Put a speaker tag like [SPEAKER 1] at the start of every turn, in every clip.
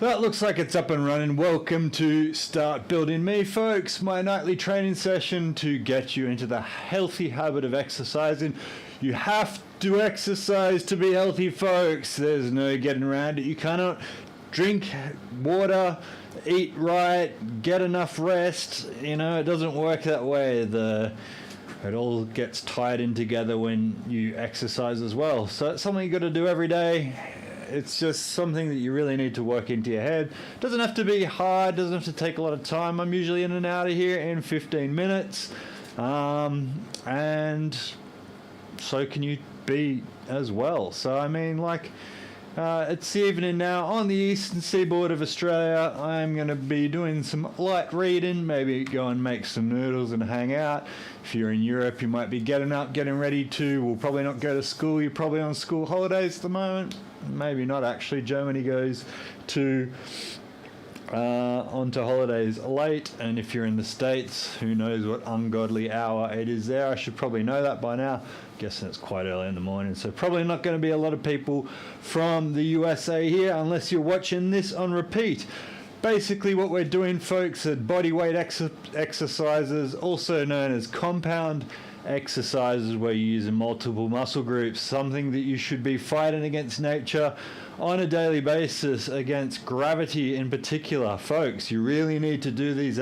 [SPEAKER 1] That looks like it's up and running. Welcome to Start Building Me, folks. My nightly training session to get you into the healthy habit of exercising. You have to exercise to be healthy, folks. There's no getting around it. You cannot drink water, eat right, get enough rest. You know, it doesn't work that way. It all gets tied in together when you exercise as well. So it's something you got to do every day. It's just something that you really need to work into your head. Doesn't have to be hard, doesn't have to take a lot of time. I'm usually in and out of here in 15 minutes. And so can you be as well. So I mean, like, it's the evening now on the eastern seaboard of Australia. I'm going to be doing some light reading, maybe go and make some noodles and hang out. If you're in Europe, you might be getting up, getting ready to, will probably not go to school. You're probably on school holidays at the moment. Maybe not actually. Germany goes to onto holidays late, and if you're in the States, who knows what ungodly hour it is there. I should probably know that by now. Guessing it's quite early in the morning, so probably not going to be a lot of people from the USA here unless you're watching this on repeat. Basically what we're doing, folks, are body weight exercises, also known as compound exercises, where you're using multiple muscle groups, something that you should be fighting against nature on a daily basis, against gravity in particular. Folks, you really need to do these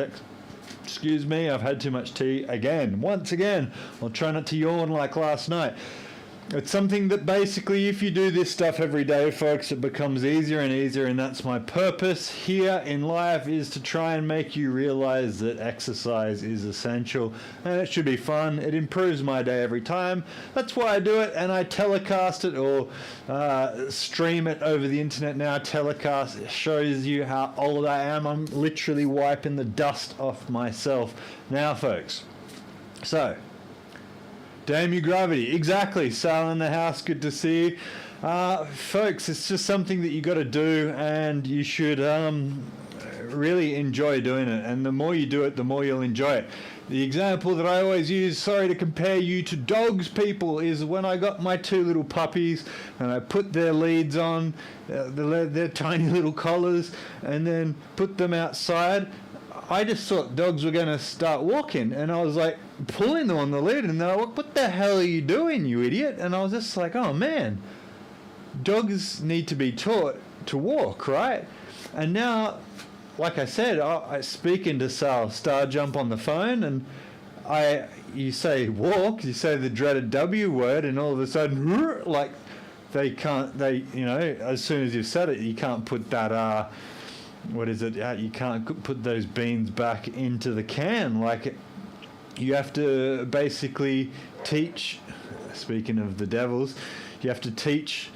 [SPEAKER 1] excuse me, I've had too much tea once again. I'll try not to yawn like last night. It's something that basically, if you do this stuff every day, folks, it becomes easier and easier, and that's my purpose here in life, is to try and make you realize that exercise is essential, and it should be fun. It improves my day every time. That's why I do it, and I telecast it or stream it over the internet now. Telecast shows you how old I am. I'm literally wiping the dust off myself now, folks. So, damn you, gravity. Exactly. Sal in the house, good to see you. Folks, it's just something that you got to do, and you should really enjoy doing it. And the more you do it, the more you'll enjoy it. The example that I always use, sorry to compare you to dogs, people, is when I got my two little puppies and I put their leads on, their tiny little collars, and then put them outside. I just thought dogs were going to start walking, and I was like pulling them on the lead, and they're like, what the hell are you doing, you idiot? And I was just like, oh man, dogs need to be taught to walk, right? And now, like I said, I speak into Star Jump on the phone, and you say walk, you say the dreaded W word, and all of a sudden, like, as soon as you've said it, you can't put that, you can't put those beans back into the can. Like, you have to basically teach, speaking of the devils, you have to teach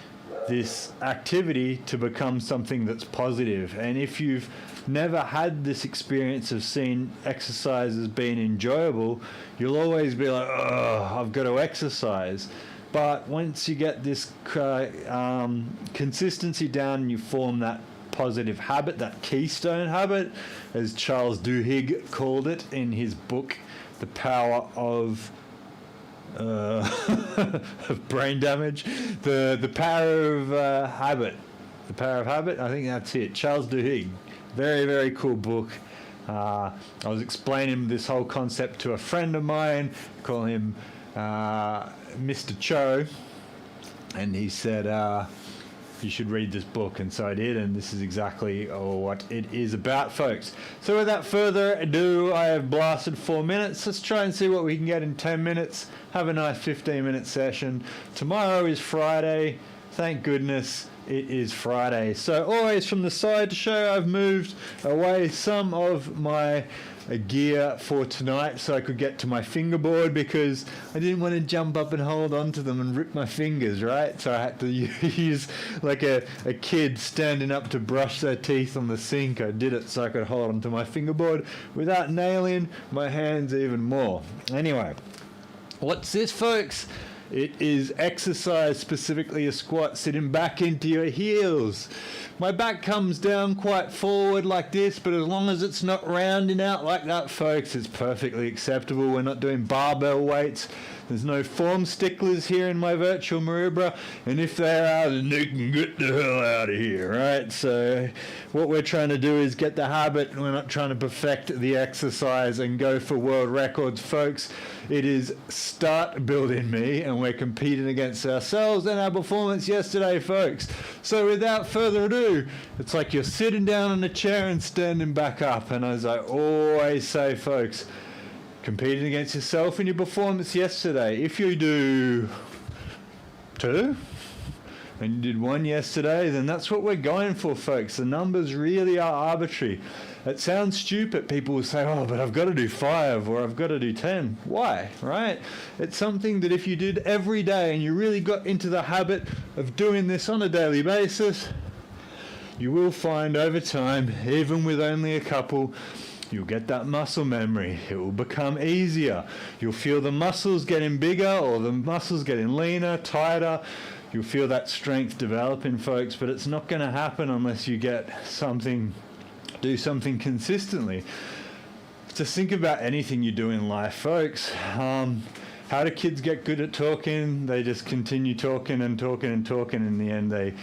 [SPEAKER 1] this activity to become something that's positive. And if you've never had this experience of seeing exercise as being enjoyable, you'll always be like, oh, I've got to exercise. But once you get this consistency down, and you form that positive habit, that keystone habit, as Charles Duhigg called it in his book, The Power of of Brain Damage, the Power of Habit. The Power of Habit, I think that's it. Charles Duhigg. Very, very cool book. I was explaining this whole concept to a friend of mine, call him Mr. Cho, and he said, you should read this book, and so I did, and this is exactly what it is about, folks. So without further ado, I have blasted 4 minutes. Let's try and see what we can get in 10 minutes. Have a nice 15-minute session. Tomorrow is Friday. Thank goodness it is Friday. So always from the side to show, I've moved away some of my gear for tonight so I could get to my fingerboard, because I didn't want to jump up and hold onto them and rip my fingers, right? So I had to use like a kid standing up to brush their teeth on the sink. I did it so I could hold onto my fingerboard without nailing my hands even more. Anyway, what's this, folks? It is exercise, specifically a squat, sitting back into your heels. My back comes down quite forward like this, but as long as it's not rounding out like that, folks, it's perfectly acceptable. We're not doing barbell weights. There's no form sticklers here in my virtual Maroubra, and if they are, then they can get the hell out of here, right? So what we're trying to do is get the habit. We're not trying to perfect the exercise and go for world records, folks. It is startbuilding.me, and we're competing against ourselves and our performance yesterday, folks. So without further ado, it's like you're sitting down in a chair and standing back up. And as I always say, folks, competing against yourself in your performance yesterday. If you do 2 and you did 1 yesterday, then that's what we're going for, folks. The numbers really are arbitrary. It sounds stupid. People will say, oh, but I've got to do 5 or I've got to do 10. Why, right? It's something that if you did every day and you really got into the habit of doing this on a daily basis, you will find over time, even with only a couple, you'll get that muscle memory. It will become easier. You'll feel the muscles getting bigger or the muscles getting leaner, tighter. You'll feel that strength developing, folks, but it's not going to happen unless you do something consistently. Just think about anything you do in life, folks. How do kids get good at talking? They just continue talking and talking and talking. In the end, they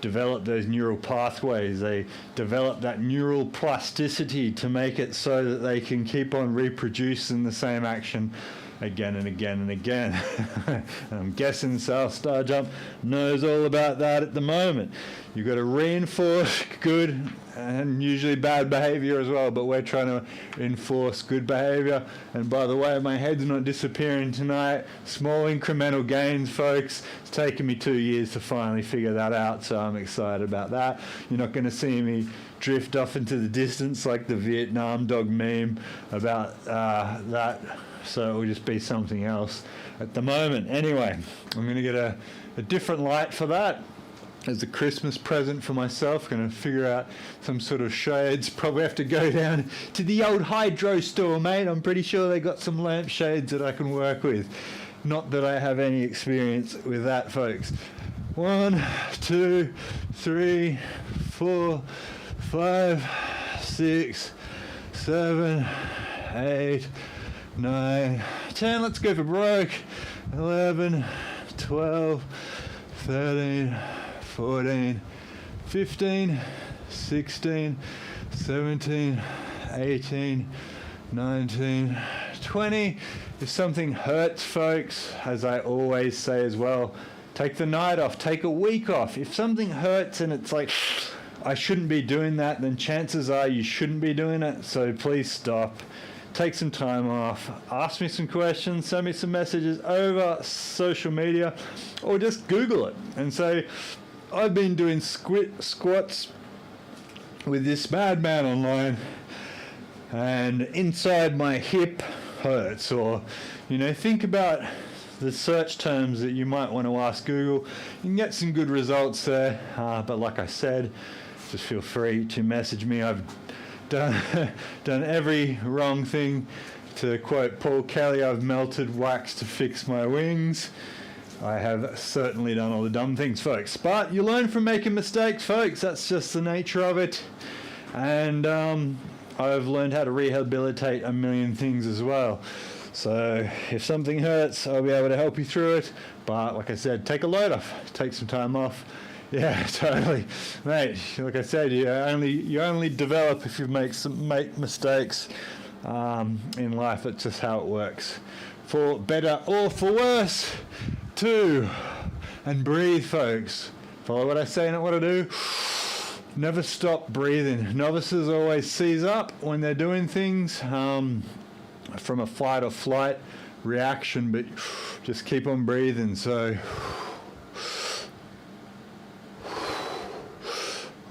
[SPEAKER 1] develop those neural pathways. They develop that neural plasticity to make it so that they can keep on reproducing the same action again and again and again. And I'm guessing South Star Jump knows all about that at the moment. You've got to reinforce good and usually bad behavior as well, but we're trying to enforce good behavior. And by the way, my head's not disappearing tonight. Small incremental gains, folks. It's taken me 2 years to finally figure that out, so I'm excited about that. You're not going to see me drift off into the distance like the Vietnam dog meme about that. So it will just be something else at the moment. Anyway, I'm going to get a different light for that as a Christmas present for myself. Going to figure out some sort of shades. Probably have to go down to the old hydro store, mate. I'm pretty sure they got some lamp shades that I can work with. Not that I have any experience with that, folks. 1, 2, 3, 4, 5, 6, 7, 8, 9, 10. Let's go for broke. 11, 12, 13, 14, 15, 16, 17, 18, 19, 20. If something hurts, folks, as I always say as well, take the night off, take a week off. If something hurts and it's like, I shouldn't be doing that, then chances are you shouldn't be doing it. So please stop. Take some time off, ask me some questions, send me some messages over social media, or just Google it and say, I've been doing squats with this madman online and inside my hip hurts. Or, think about the search terms that you might want to ask Google. You can get some good results there, but like I said, just feel free to message me. I've done every wrong thing. To quote Paul Kelly, I've melted wax to fix my wings. I have certainly done all the dumb things, folks. But you learn from making mistakes, folks. That's just the nature of it. And I've learned how to rehabilitate a million things as well. So if something hurts, I'll be able to help you through it. But like I said, take a load off. Take some time off. Yeah, totally, mate. Like I said, you only develop if you make mistakes in life. That's just how it works, for better or for worse. 2, and breathe, folks. Follow what I say, not what I do. Never stop breathing. Novices always seize up when they're doing things from a fight or flight reaction, but just keep on breathing. So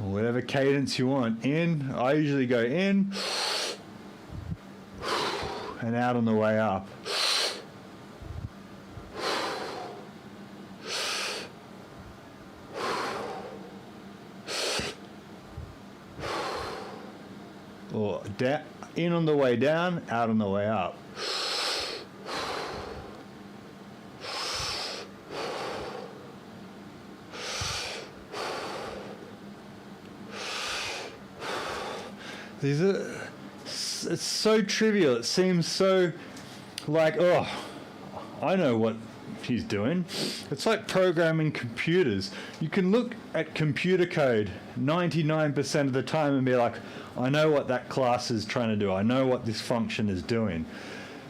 [SPEAKER 1] whatever cadence you want. In, I usually go in and out on the way up. Or in on the way down, out on the way up. It's so trivial. It seems so like, oh, I know what he's doing. It's like programming computers. You can look at computer code 99% of the time and be like, I know what that class is trying to do. I know what this function is doing.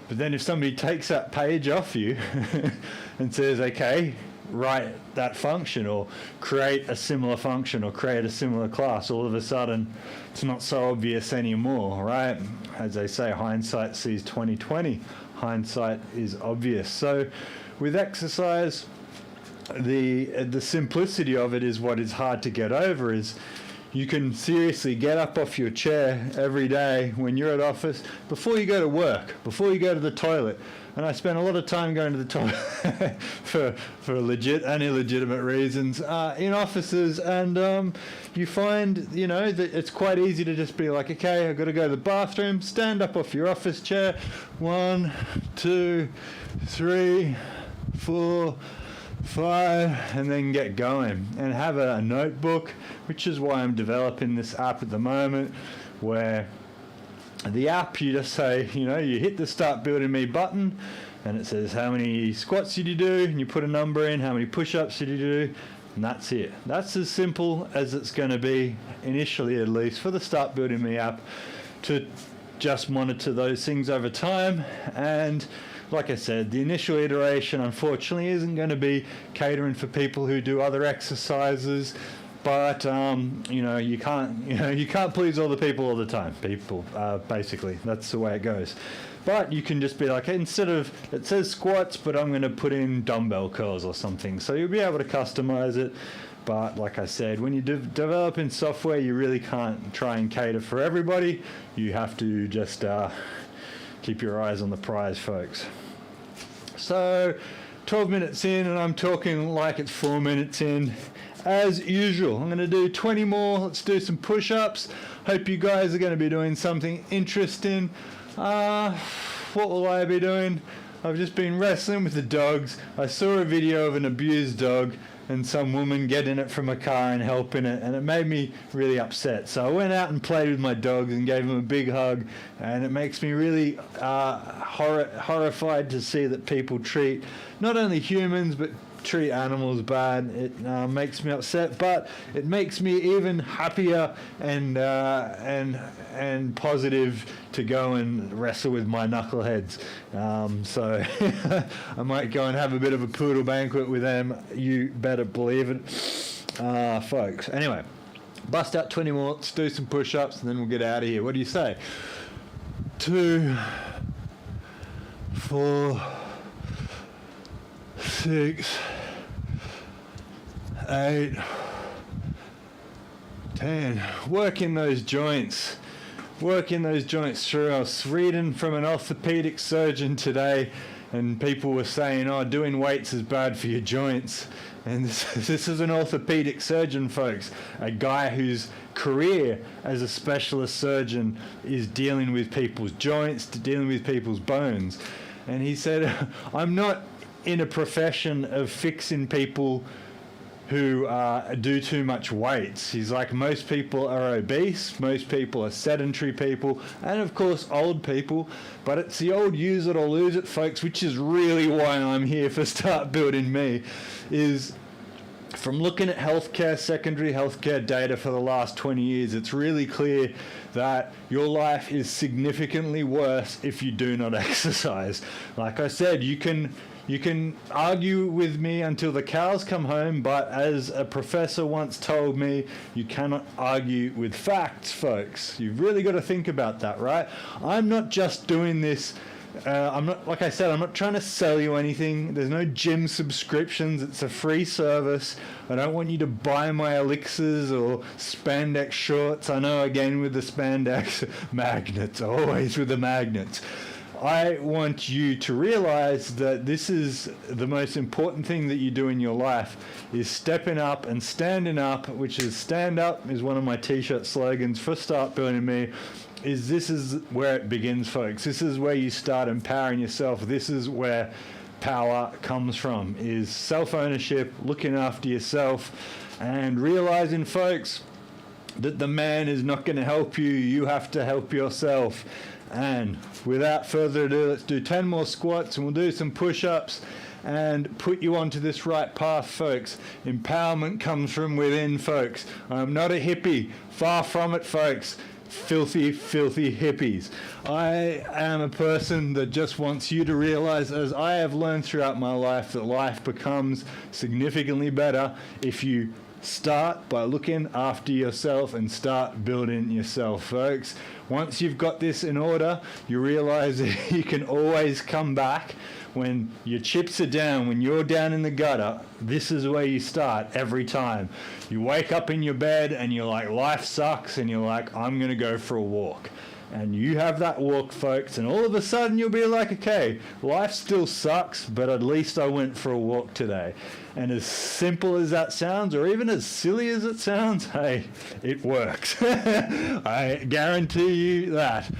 [SPEAKER 1] But then if somebody takes that page off you and says, okay, write that function or create a similar function or create a similar class, all of a sudden it's not so obvious anymore, right? As they say, hindsight sees 20/20. Hindsight is obvious. So with exercise, the simplicity of it is what is hard to get over. Is you can seriously get up off your chair every day when you're at office, before you go to work, before you go to the toilet. And I spend a lot of time going to the toilet for legit and illegitimate reasons in offices, and you find, that it's quite easy to just be like, okay, I've got to go to the bathroom, stand up off your office chair, 1, 2, 3, 4, 5, and then get going and have a notebook, which is why I'm developing this app at the moment, where the app, you just say, you hit the Start Building Me button and it says how many squats did you do, and you put a number in, how many push-ups did you do, and that's it. That's as simple as it's going to be initially, at least for the Start Building Me app, to just monitor those things over time. And like I said, the initial iteration unfortunately isn't going to be catering for people who do other exercises. But you can't please all the people all the time. Basically, that's the way it goes. But you can just be like, instead of, it says squats, but I'm going to put in dumbbell curls or something. So you'll be able to customize it. But like I said, when you develop in software, you really can't try and cater for everybody. You have to just keep your eyes on the prize, folks. So 12 minutes in, and I'm talking like it's 4 minutes in. As usual, I'm going to do 20 more. Let's do some push-ups. Hope you guys are going to be doing something interesting. What will I be doing? I've just been wrestling with the dogs. I saw a video of an abused dog and some woman getting it from a car and helping it, and it made me really upset. So I went out and played with my dogs and gave them a big hug, and it makes me really horrified to see that people treat not only humans but treat animals bad. It makes me upset, but it makes me even happier and positive to go and wrestle with my knuckleheads. So I might go and have a bit of a poodle banquet with them. You better believe it, folks. Anyway, bust out 20 more. Let's do some push-ups, and then we'll get out of here. What do you say? 2, 4, 6, 8, 10. Working those joints through. I was reading from an orthopedic surgeon today, and people were saying, doing weights is bad for your joints. And this is an orthopedic surgeon, folks, a guy whose career as a specialist surgeon is dealing with people's joints, dealing with people's bones. And he said, I'm not in a profession of fixing people who do too much weights. He's like, most people are obese, most people are sedentary people, and of course old people, but it's the old use it or lose it, folks, which is really why I'm here for Start Building Me. Is from looking at healthcare, secondary healthcare data for the last 20 years, it's really clear that your life is significantly worse if you do not exercise. Like I said, you can argue with me until the cows come home, but as a professor once told me, you cannot argue with facts, folks. You've really got to think about that, right? I'm not just doing this, I'm not trying to sell you anything. There's no gym subscriptions. It's a free service. I don't want you to buy my elixirs or spandex shorts. I know, again, with the spandex magnets, always with the magnets. I want you to realize that this is the most important thing that you do in your life, is stepping up and standing up, which is stand up is one of my t-shirt slogans for Start Building Me. This is where it begins, folks. This is where you start empowering yourself. This is where power comes from, is self-ownership, looking after yourself, and realizing, folks, that the man is not going to help you. You have to help yourself. And without further ado, let's do 10 more squats and we'll do some push-ups and put you onto this right path, folks. Empowerment comes from within, folks. I'm not a hippie. Far from it, folks. Filthy, filthy hippies. I am a person that just wants you to realize, as I have learned throughout my life, that life becomes significantly better if you start by looking after yourself and start building yourself, folks. Once you've got this in order, you realize that you can always come back. When your chips are down, when you're down in the gutter, this is where you start every time. You wake up in your bed and you're like, life sucks, and you're like, I'm going to go for a walk. And you have that walk, folks, and all of a sudden you'll be like, okay, life still sucks, but at least I went for a walk today. And as simple as that sounds, or even as silly as it sounds, hey, it works. I guarantee you that.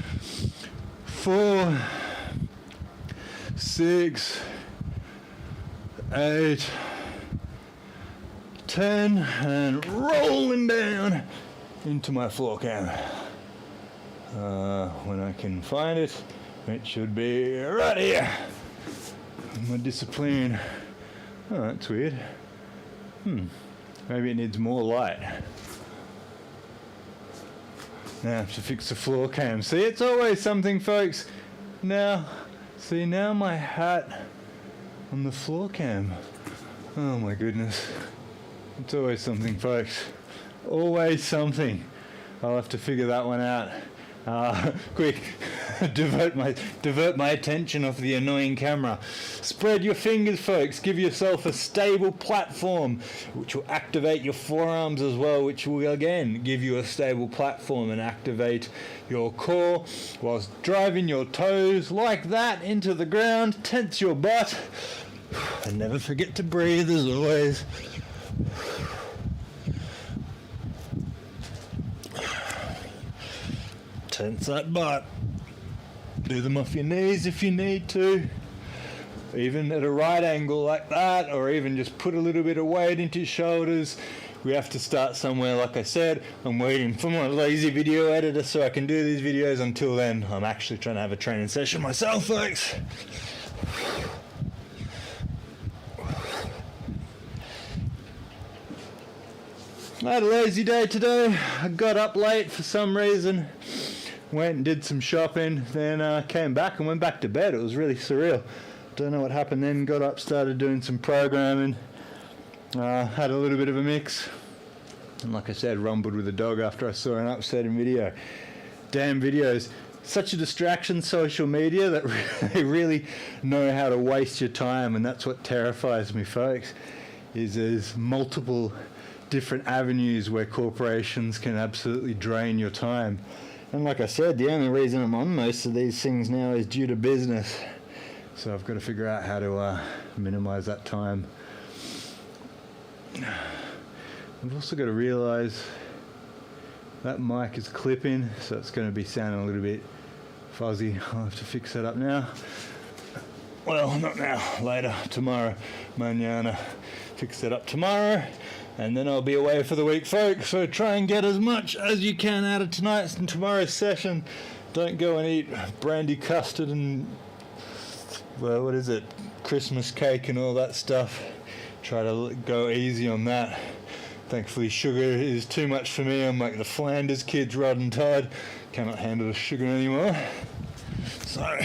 [SPEAKER 1] 4, 6, 8, 10, and rolling down into my floor cam. When I can find it, it should be right here. My discipline. Oh, that's weird. Maybe it needs more light. Now I have to fix the floor cam. See, it's always something, folks. Now, see, now my hat on the floor cam. Oh my goodness. It's always something, folks. Always something. I'll have to figure that one out. Quick, divert my attention off the annoying camera. Spread your fingers, folks. Give yourself a stable platform, which will activate your forearms as well, which will again give you a stable platform and activate your core whilst driving your toes like that into the ground. Tense your butt. And never forget to breathe as always. Tense that butt. Do them off your knees if you need to. Even at a right angle like that, or even just put a little bit of weight into your shoulders. We have to start somewhere, like I said. I'm waiting for my lazy video editor so I can do these videos. Until then, I'm actually trying to have a training session myself, folks. I had a lazy day today. I got up late for some reason. Went and did some shopping, then came back and went back to bed. It was really surreal. Don't know what happened then. Got up, started doing some programming. Had a little bit of a mix. And like I said, rumbled with the dog after I saw an upsetting video. Damn videos. Such a distraction, social media, that they really know how to waste your time. And that's what terrifies me, folks, is there's multiple different avenues where corporations can absolutely drain your time. And like I said, the only reason I'm on most of these things now is due to business. So I've got to figure out how to minimize that time. I've also got to realize that mic is clipping, so it's going to be sounding a little bit fuzzy. I'll have to fix that up now. Well, not now, later, tomorrow, mañana. Fix that up tomorrow. And then I'll be away for the week, folks. So try and get as much as you can out of tonight's and tomorrow's session. Don't go and eat brandy custard and, well, what is it? Christmas cake and all that stuff. Try to go easy on that. Thankfully, sugar is too much for me. I'm like the Flanders kids, Rod and Todd. Cannot handle the sugar anymore. So,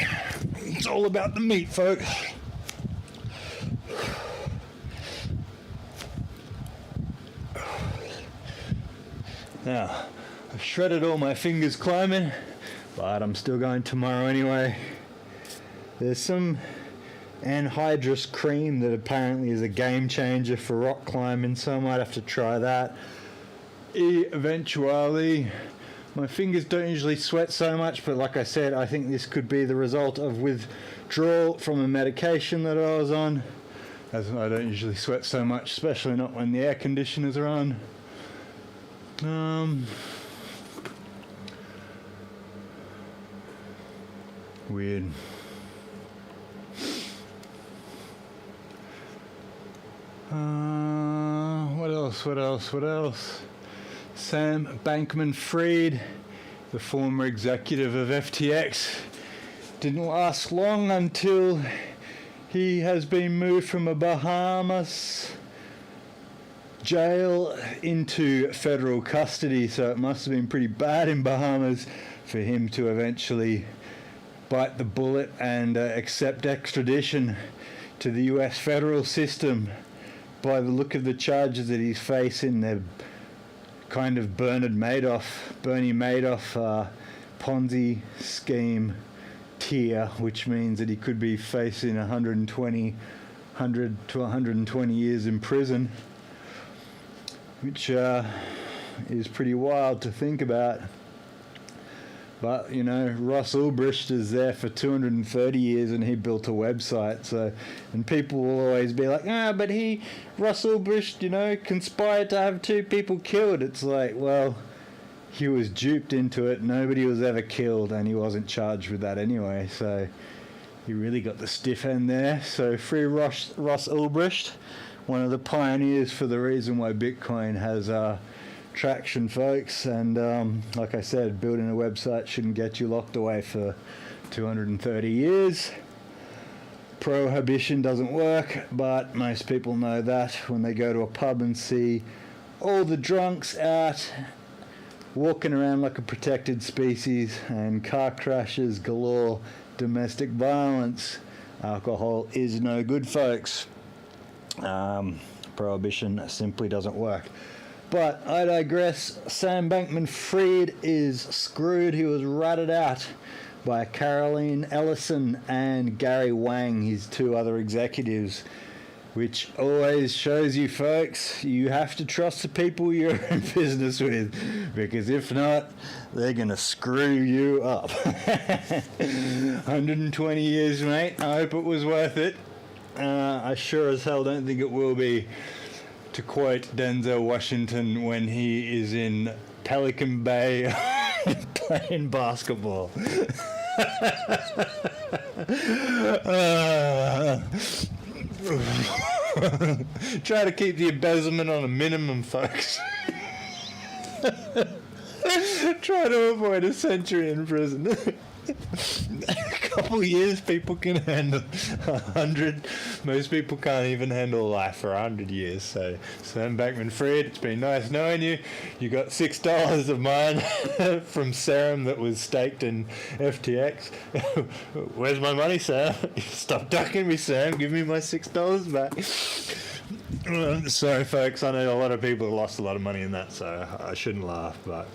[SPEAKER 1] it's all about the meat, folks. Now, I've shredded all my fingers climbing, but I'm still going tomorrow anyway. There's some anhydrous cream that apparently is a game changer for rock climbing, so I might have to try that eventually. My fingers don't usually sweat so much, but like I said, I think this could be the result of withdrawal from a medication that I was on, as I don't usually sweat so much, especially not when the air conditioners are on. Weird. What else? Sam Bankman-Fried, the former executive of FTX, didn't last long until he has been moved from a Bahamas jail into federal custody, so it must have been pretty bad in Bahamas for him to eventually bite the bullet and accept extradition to the US federal system. By the look of the charges that he's facing, they're kind of Bernie Madoff Ponzi scheme tier, which means that he could be facing 100 to 120 years in prison, which is pretty wild to think about. But, you know, Ross Ulbricht is there for 230 years and he built a website. So, and people will always be like, but Ross Ulbricht, you know, conspired to have 2 people killed. It's like, well, he was duped into it. Nobody was ever killed and he wasn't charged with that anyway. So he really got the stiff end there. So free Ross Ulbricht, one of the pioneers for the reason why Bitcoin has traction, folks. And like I said, building a website shouldn't get you locked away for 230 years. Prohibition doesn't work, but most people know that when they go to a pub and see all the drunks out walking around like a protected species and car crashes galore, domestic violence. Alcohol is no good, folks. Prohibition simply doesn't work. But I digress. Sam Bankman-Fried is screwed. He was ratted out by Caroline Ellison and Gary Wang, his 2 other executives, which always shows you, folks, you have to trust the people you're in business with, because if not, they're going to screw you up. 120 years, mate. I hope it was worth it. I sure as hell don't think it will be. To quote Denzel Washington when he is in Pelican Bay playing basketball. Try to keep the embezzlement on a minimum, folks. Try to avoid a century in prison. A couple years people can handle. 100, most people can't even handle life for 100 years. So Sam Bankman-Fried, it's been nice knowing you. You got $6 of mine from serum that was staked in FTX. Where's my money, Sam? Stop ducking me, Sam. Give me my $6 back. Sorry, folks. I know a lot of people lost a lot of money in that, so I shouldn't laugh, but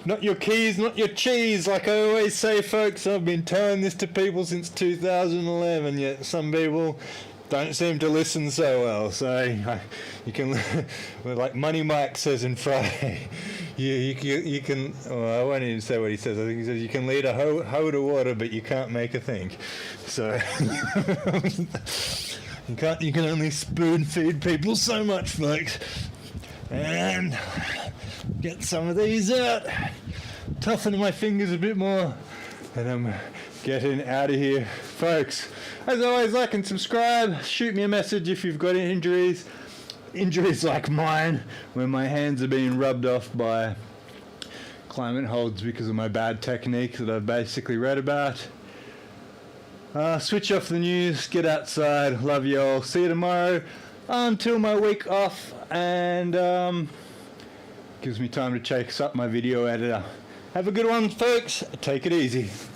[SPEAKER 1] not your keys, not your cheese, like I always say, folks. I've been telling this to people since 2011, yet some people don't seem to listen so well. So you can, like Money Mike says in Friday, you can, well, I won't even say what he says. I think he says you can lead a hoe to water, but you can't make a thing. So you can only spoon feed people so much, folks. And get some of these out, toughen my fingers a bit more, and I'm getting out of here, folks. As always, like and subscribe. Shoot me a message if you've got injuries like mine, where my hands are being rubbed off by climate holds because of my bad technique that I've basically read about. Switch off the news, get outside. Love you all. See you tomorrow. Until my week off, and gives me time to chase up my video editor. Have a good one, folks. Take it easy.